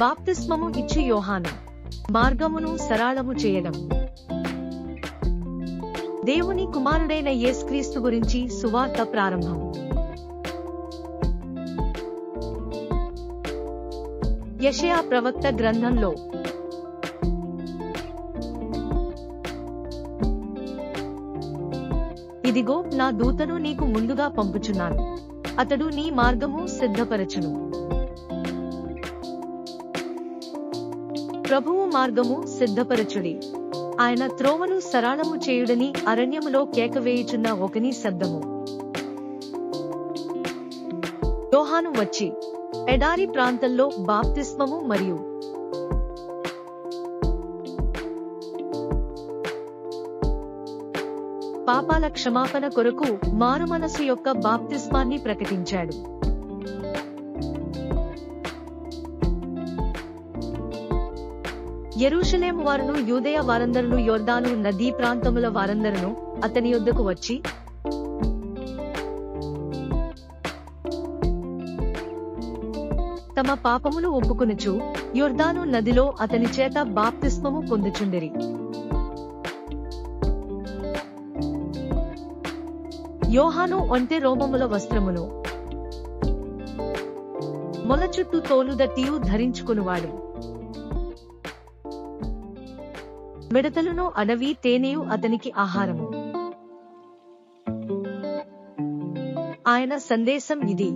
బాప్తిస్మము ఇచ్చు యోహాను మార్గమును సరళము చేయడం. దేవుని కుమారుడైన యేసుక్రీస్తు గురించి సువార్త ప్రారంభం. యెషయా ప్రవక్త గ్రంథంలో ఇదిగో నా దూతను నీకు ముందుగా పంపుచున్నాను, అతడు నీ మార్గము సిద్ధపరచును. ప్రభువు మార్గము సిద్ధపరచుడి, ఆయన త్రోవను సరళము చేయుడని అరణ్యములో కేకవేయుచున్న ఒకని శబ్దము. యోహాను వచ్చి ఎడారి ప్రాంతంలో బాప్తిస్మము మరియు పాపాల క్షమాపణ కొరకు మారుమనస్సు యొక్క బాప్తిస్మాన్ని ప్రకటించాడు. యెరూషలేము వారును యూదయ వారందరును యొర్దాను నదీ ప్రాంతముల వారందరును అతని యొద్దకు వచ్చి తమ పాపములు ఒప్పుకొనుచు యొర్దాను నదిలో అతని చేత బాప్తిస్మము పొందుచుండిరి. యోహాను ఒంటె రోమముల వస్త్రమును మొల చుట్టూ తోలుదట్టియు ధరించుకునివాడు. మిడతలును అడవి తేనెయు అతనికి ఆహారము. ఆయన సందేశం ఇది: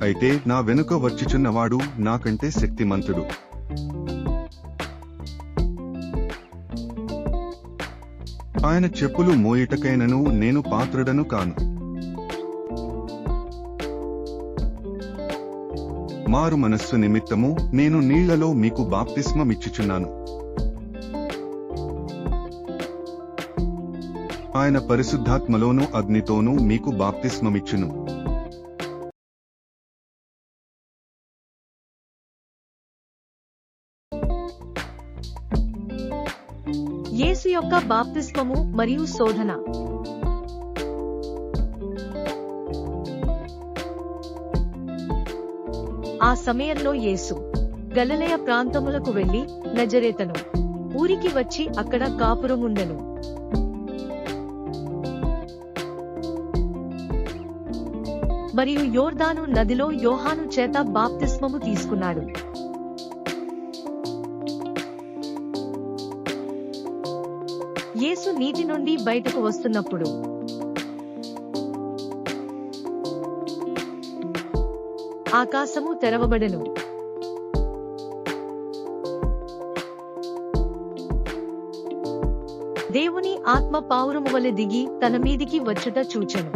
అయితే నా వెనుక వచ్చుచున్నవాడు నాకంటే శక్తిమంతుడు. ఆయన చెప్పులు మోయుటకైనను నేను పాత్రుడను కాను. మారు మనస్సు నిమిత్తము నేను నీళ్లలో మీకు బాప్తిస్మమిచ్చుచున్నాను. ఆయన పరిశుద్ధాత్మలోను అగ్నితోనూ మీకు బాప్తిస్మమిచ్చును. యేసు యొక్క బాప్తిస్మము మరియు శోధన. ఆ సమయంలో యేసు గలిలయ ప్రాంతములకు వెళ్లి నజరేతను ఊరికి వచ్చి అక్కడ కాపురముండెను. మరియు యోర్దాను నదిలో యోహాను చేత బాప్తిస్మము తీసుకున్నాడు. యేసు నీటి నుండి బయటకు వస్తున్నప్పుడు ఆకాశము తెరవబడెను. దేవుని ఆత్మ పావురము వలె దిగి తన మీదికి వచ్చుట చూచెను.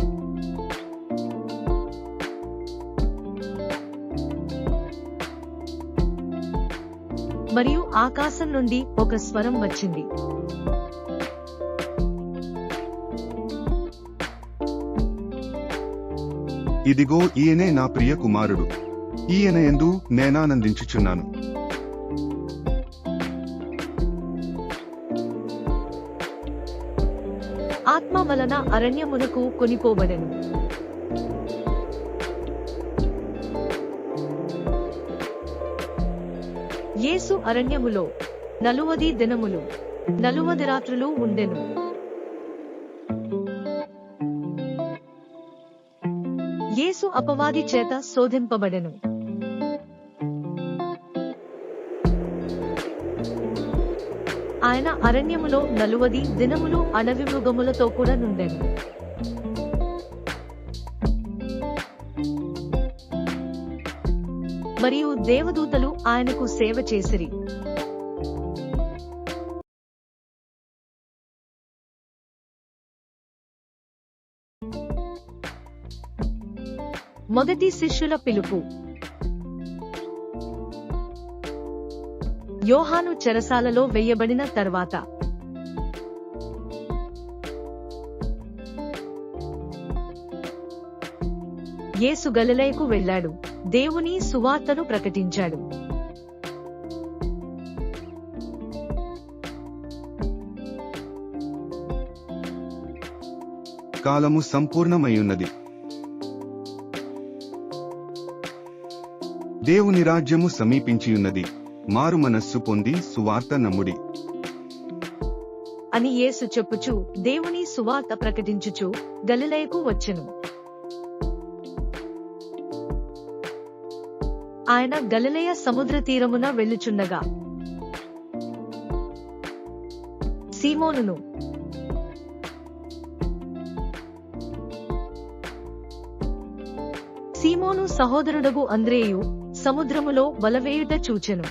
మరియు ఆకాశం నుండి ఒక స్వరం వచ్చింది: ఇదిగో ఈయనే నా ప్రియ కుమారుడు, ఈయన యందు నేనానందించుచున్నాను. ఆత్మ వలన అరణ్యమునకు కొనిపోబడెను. యేసు అరణ్యములో 40 దినములు 40 రాత్రులు ఉండెను. యేసు అపవాది చేత శోధింపబడెను. ఆయన అరణ్యములో 40 దినములు అడవి మృగములతో కూడా నుండెను. మరియు దేవదూతలు ఆయనకు సేవ చేసిరి. మొదటి శిష్యుల పిలుపు. యోహాను చెరసాలలో వేయబడిన తర్వాత యేసు గలిలయకు వెళ్ళాడు, దేవుని సువార్తను ప్రకటించాడు. కాలము సంపూర్ణమయ్యున్నది. దేవుని రాజ్యము సమీపించియున్నది, మారు మనస్సు పొంది సువార్త నమ్ముడి అని యేసు చెప్పుచు దేవుని సువార్త ప్రకటించుచు గలిలయకు వచ్చెను. ఆయన గలిలయ సముద్ర తీరమున వెళ్ళుచుండగా సీమోనును సీమోను సహోదరుడగు అంద్రేయు సముద్రములో వలవేయుట చూచెను.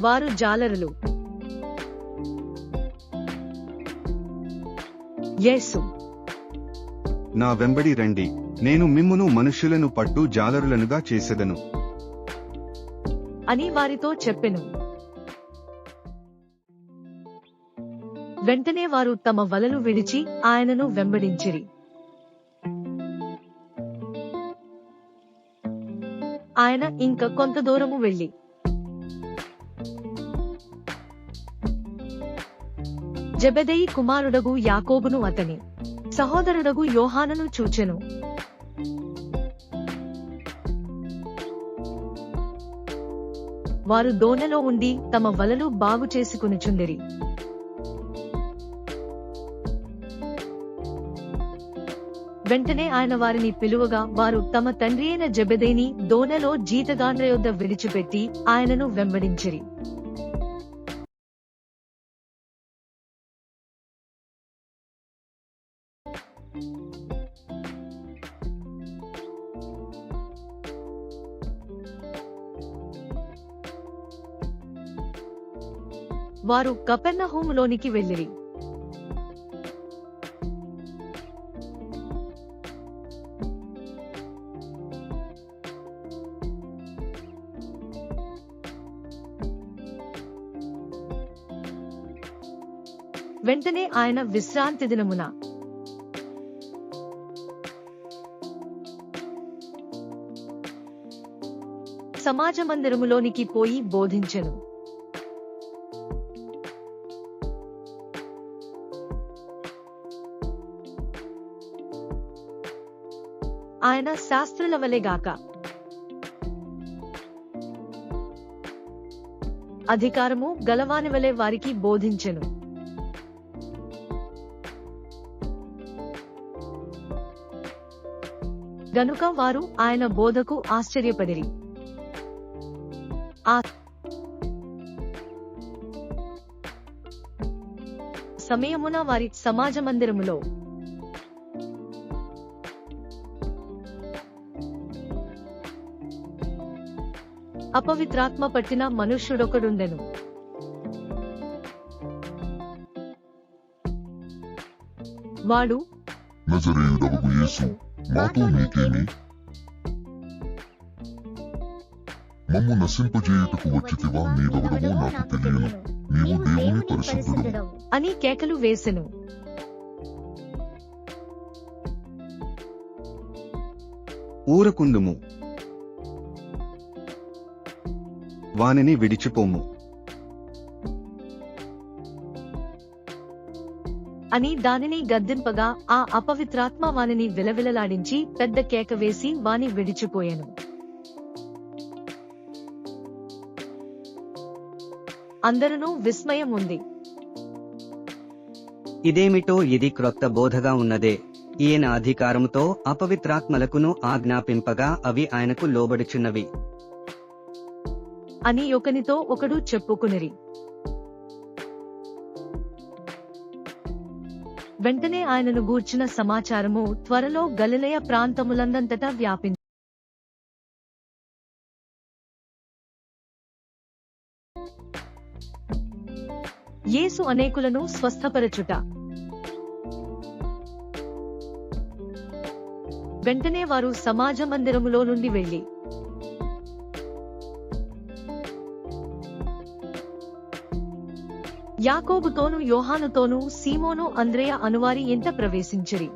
వారు జాలరులు. యేసు, నా వెంబడి రండి, నేను మిమ్మును మనుష్యులను పట్టు జాలరులనుగా చేసెదను అని వారితో చెప్పెను. వెంటనే వారు తమ వలలు విడిచి ఆయనను వెంబడించిరి. ఆయన ఇంక కొంత దూరము వెళ్లి జెబెదయి కుమారుడగు యాకోబును అతని సహోదరుడగు యోహానును చూచెను. వారు దోణిలో ఉండి తమ వలలు బాగు చేసుకొనుచుండిరి. వెంటనే ఆయన వారిని పిలువగా వారు తమ తండ్రి అయిన జెబెదయిని దోణిలో జీతగాండ్ర యొద్ద విడిచిపెట్టి ఆయనను వెంబడించిరి. వారు కపెర్నహూములోనికి వెళ్ళిరి. వెంటనే ఆయన విశ్రాంతి దినమున సమాజ మందిరములోనికి పోయి బోధించెను. ఆయన శాస్త్రుల వలెగాక అధికారము గలవాని వలె వారికి బోధించెను. గనుక వారు ఆయన బోధకు ఆశ్చర్యపడిరి. ఆ సమయమున వారి సమాజ మందిరములో అపవిత్రాత్మ పట్టిన మనుష్యుడొకడుండెను. వాడు, నజరేయుడవగు యేసు, మాతో నీకేమి? మమ్ము నశింపజేయుటకు వచ్చితివా? నీవెవడవో నాకు తెలియను. నీవు దేవుని పరిశుద్ధుడవు అని కేకలు వేసెను. ఊరకుందుము, వానిని విడిచిపోము అని దానిని గద్దింపగా ఆ అపవిత్రాత్మ వానిని విలవిలలాడించి పెద్ద కేక వేసి వాని విడిచిపోయెను. అందరూ విస్మయం ఉంది. ఇదేమిటో, ఇది క్రొత్త బోధగా ఉన్నదే. ఈయన అధికారముతో అపవిత్రాత్మలకును ఆజ్ఞాపింపగా అవి ఆయనకు లోబడుచున్నవి అని ఒకనితో ఒకడు చెప్పుకునిరి. వెంటనే ఆయనను గూర్చిన సమాచారము త్వరలో గలిలయ ప్రాంతములందంతటా వ్యాపించి యేసు అనేకులను స్వస్థపరచుట. వెంటనే వారు సమాజ మందిరములో నుండి వెళ్లి యాకోబుతోను యోహానుతోను సీమోను అంద్రేయ అనువారి ఇంట ప్రవేశించిరి.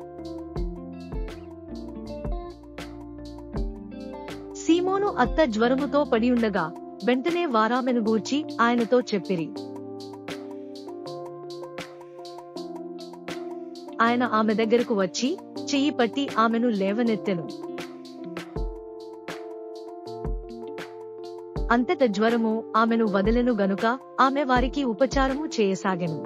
సీమోను అత్త జ్వరముతో పడియుండగా వెంటనే వారామెను గూర్చి ఆయనతో చెప్పిరి. ఆయన ఆమె దగ్గరకు వచ్చి చెయ్యి పట్టి ఆమెను లేవనెత్తెను. అంతట జ్వరము ఆమెను వదలెను గనుక ఆమె వారికి ఉపచారము చేయసాగెను.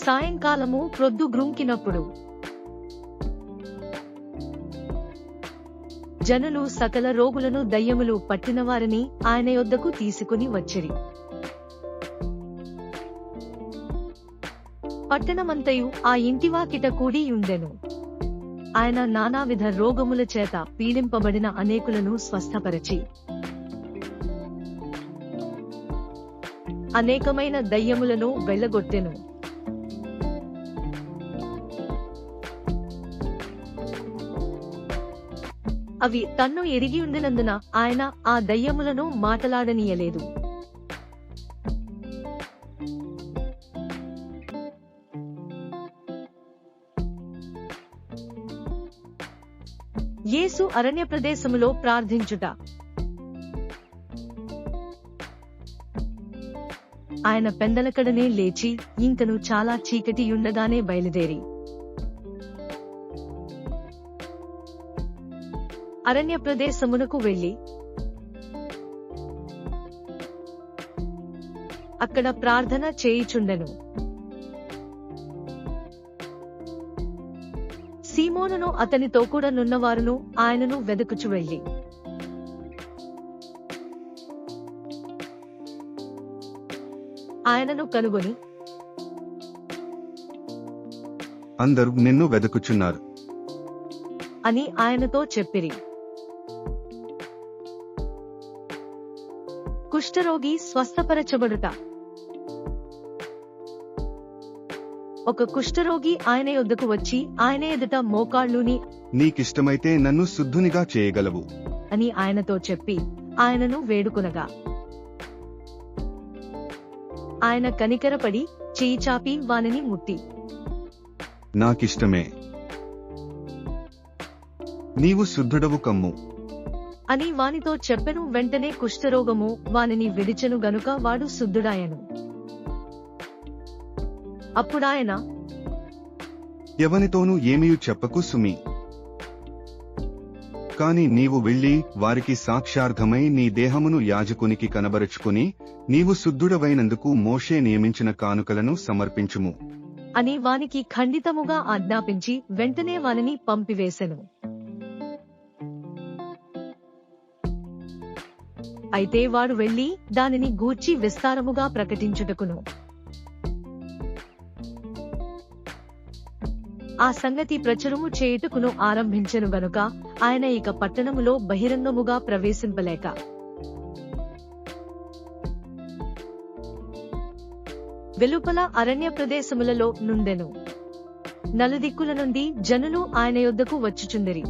సాయంకాలము ప్రొద్దు గ్రుంకినప్పుడు జనులు సకల రోగులను దయ్యములు పట్టినవారిని ఆయన యొద్దకు తీసుకుని వచ్చిరి. పట్టణమంతయు ఆ ఇంటివాకిట కూడి ఉండెను. ఆయన నానావిధ రోగముల చేత పీడింపబడిన అనేకులను స్వస్థపరచి అనేకమైన దయ్యములను వెళ్ళగొట్టెను. అవి తన్ను ఎరిగి ఉండినందున ఆయన ఆ దయ్యములను మాటలాడనీయలేదు. యేసు అరణ్య ప్రదేశములో ప్రార్థించుట. ఆయన పెందలకడనే లేచి ఇంకను చాలా చీకటియుండగానే బయలుదేరి అరణ్య ప్రదేశమునకు వెళ్లి అక్కడ ప్రార్థన చేయుచుండెను. సీమోనును అతనితో కూడా నున్నవారును ఆయనను వెదకుచు వెళ్లి ఆయనను కనుగొని, అందరూ నిన్ను వెదకుచున్నారు అని ఆయనతో చెప్పిరి. కుష్ఠరోగి స్వస్థపరచబడుట. ఒక కుష్ఠరోగి ఆయన యొద్దకు వచ్చి ఆయన ఎదుట మోకాళ్ళుని, నీకిష్టమైతే నన్ను శుద్ధునిగా చేయగలవు అని ఆయనతో చెప్పి ఆయనను వేడుకొనగా ఆయన కనికరపడి చెయ్యి చాపి వానిని ముట్టి, నాకిష్టమే, నీవు శుద్ధుడవు కమ్ము అని వానితో చెప్పెను. వెంటనే కుష్ఠరోగము వానిని విడిచెను గనుక వాడు శుద్ధుడాయను. అప్పుడాయన, ఎవనితోనూ ఏమీయు చెప్పకు సుమి, కాని నీవు వెళ్లి వారికి సాక్ష్యార్థమై నీ దేహమును యాజకునికి కనబరచుకుని నీవు శుద్ధుడవైనందుకు మోషే నియమించిన కానుకలను సమర్పించుము అని వానికి ఖండితముగా ఆజ్ఞాపించి వెంటనే వానిని పంపివేశెను. అయితే వాడు వెళ్లి దానిని గూర్చి విస్తారముగా ప్రకటించుటకును ఆ సంగతి ప్రచురము చేయుటకును ఆరంభించెను గనుక ఆయన ఇక పట్టణములో బహిరంగముగా ప్రవేశింపలేక వెలుపల అరణ్య ప్రదేశములలో నుండెను. నలుదిక్కుల నుండి జనులు ఆయన యొద్దకు వచ్చుచుండిరి.